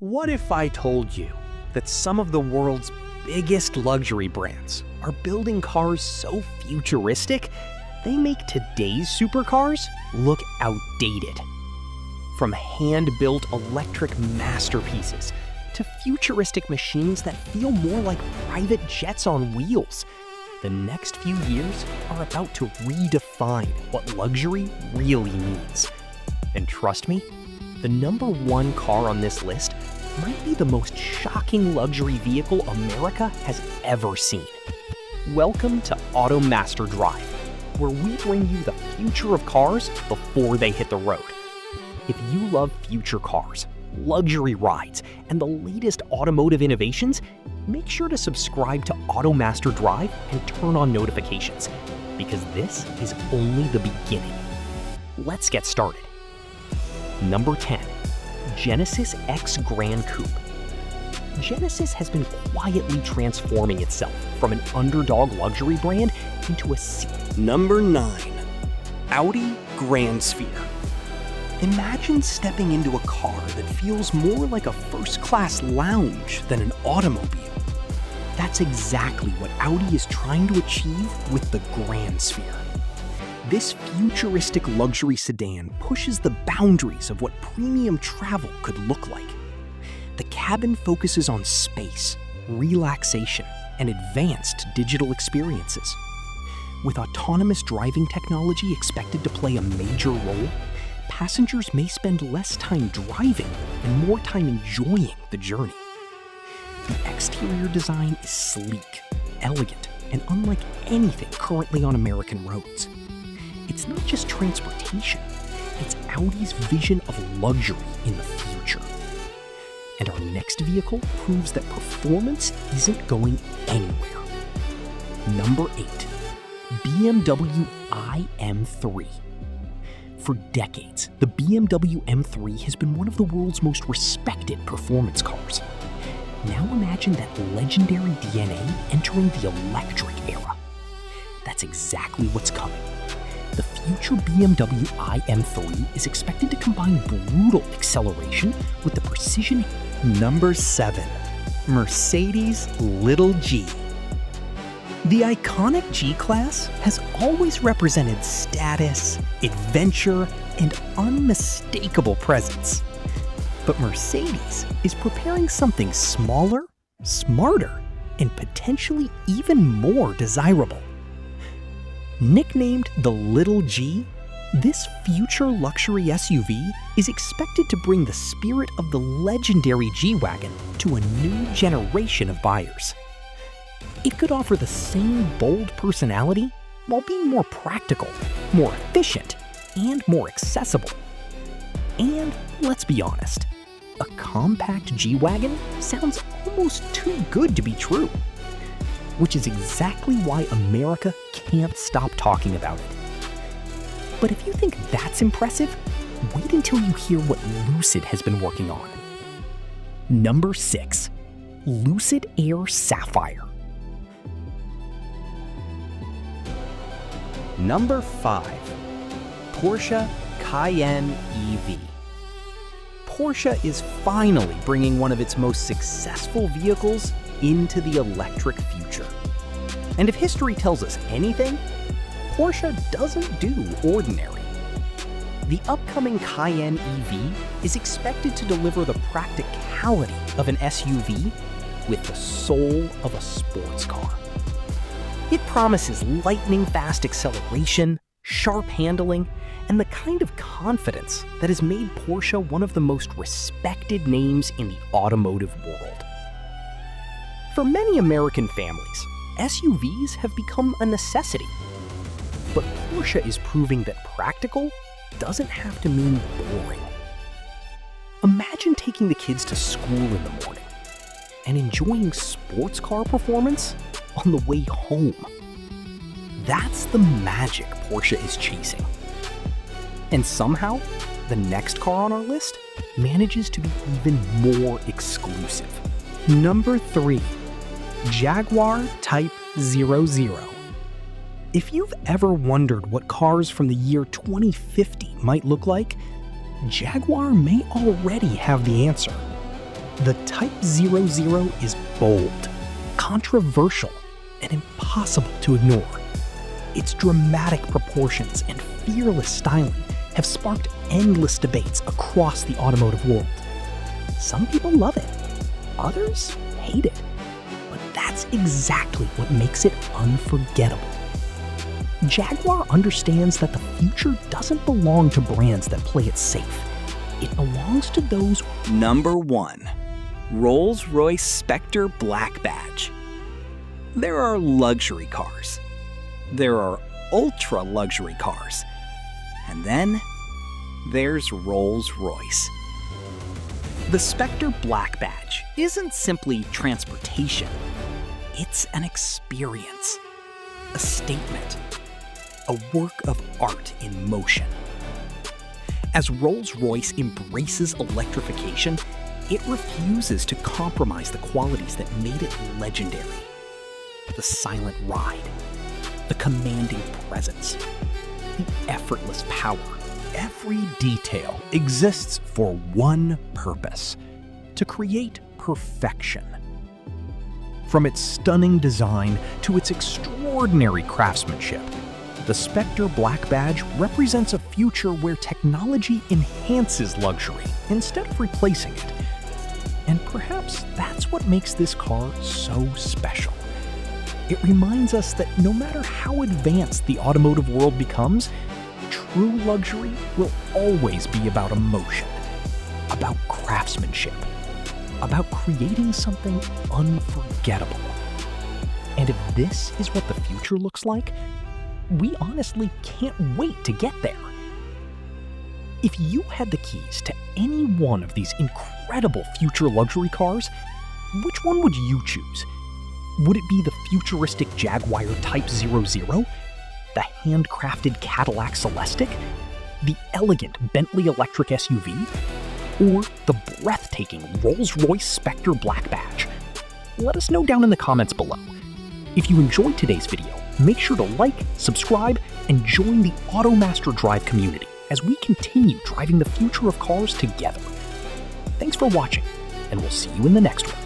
What if I told you that some of the world's biggest luxury brands are building cars so futuristic, they make today's supercars look outdated? From hand-built electric masterpieces to futuristic machines that feel more like private jets on wheels, the next few years are about to redefine what luxury really means. And trust me, the #1 car on this list might be the most shocking luxury vehicle America has ever seen. Welcome to Auto Master Drive, where we bring you the future of cars before they hit the road. If you love future cars, luxury rides, and the latest automotive innovations, make sure to subscribe to Auto Master Drive and turn on notifications, because this is only the beginning. Let's get started. Number 10. Genesis X Gran Coupe. Genesis has been quietly transforming itself from an underdog luxury brand into a Number 9. Audi Grandsphere. Imagine stepping into a car that feels more like a first-class lounge than an automobile. That's exactly what Audi is trying to achieve with the Grandsphere. This futuristic luxury sedan pushes the boundaries of what premium travel could look like. The cabin focuses on space, relaxation, and advanced digital experiences. With autonomous driving technology expected to play a major role, passengers may spend less time driving and more time enjoying the journey. The exterior design is sleek, elegant, and unlike anything currently on American roads. It's not just transportation, it's Audi's vision of luxury in the future. And our next vehicle proves that performance isn't going anywhere. Number 8. BMW iM3. For decades, the BMW M3 has been one of the world's most respected performance cars. Now imagine that legendary DNA entering the electric era. That's exactly what's coming. The future BMW iM3 is expected to combine brutal acceleration with the precision. Number 7. Mercedes Little G. The iconic G-Class has always represented status, adventure, and unmistakable presence. But Mercedes is preparing something smaller, smarter, and potentially even more desirable. Nicknamed the Little G, this future luxury SUV is expected to bring the spirit of the legendary G-Wagon to a new generation of buyers. It could offer the same bold personality while being more practical, more efficient, and more accessible. And let's be honest, a compact G-Wagon sounds almost too good to be true, which is exactly why America can't stop talking about it. But if you think that's impressive, wait until you hear what Lucid has been working on. Number 6. Lucid Air Sapphire. Number 5. Porsche Cayenne EV. Porsche is finally bringing one of its most successful vehicles into the electric future. And if history tells us anything, Porsche doesn't do ordinary. The upcoming Cayenne EV is expected to deliver the practicality of an SUV with the soul of a sports car. It promises lightning-fast acceleration, sharp handling, and the kind of confidence that has made Porsche one of the most respected names in the automotive world. For many American families, SUVs have become a necessity. But Porsche is proving that practical doesn't have to mean boring. Imagine taking the kids to school in the morning and enjoying sports car performance on the way home. That's the magic Porsche is chasing. And somehow, the next car on our list manages to be even more exclusive. Number 3. Jaguar Type 00. If you've ever wondered what cars from the year 2050 might look like, Jaguar may already have the answer. The Type 00 is bold, controversial, and impossible to ignore. Its dramatic proportions and fearless styling have sparked endless debates across the automotive world. Some people love it, others hate it, but that's exactly what makes it unforgettable. Jaguar understands that the future doesn't belong to brands that play it safe. It belongs to those. Number 1. Rolls-Royce Spectre Black Badge. There are luxury cars. There are ultra-luxury cars. And then there's Rolls-Royce. The Spectre Black Badge isn't simply transportation. It's an experience, a statement, a work of art in motion. As Rolls-Royce embraces electrification, it refuses to compromise the qualities that made it legendary. The silent ride, the commanding presence, the effortless power. Every detail exists for one purpose: to create perfection. From its stunning design to its extraordinary craftsmanship, the Spectre Black Badge represents a future where technology enhances luxury instead of replacing it. And perhaps that's what makes this car so special. It reminds us that no matter how advanced the automotive world becomes, true luxury will always be about emotion, about craftsmanship, about creating something unforgettable. And if this is what the future looks like, we honestly can't wait to get there. If you had the keys to any one of these incredible future luxury cars, which one would you choose? Would it be the futuristic Jaguar Type 00, the handcrafted Cadillac Celestiq, the elegant Bentley Electric SUV, or the breathtaking Rolls-Royce Spectre Black Badge? Let us know down in the comments below. If you enjoyed today's video, make sure to like, subscribe, and join the Automaster Drive community as we continue driving the future of cars together. Thanks for watching, and we'll see you in the next one.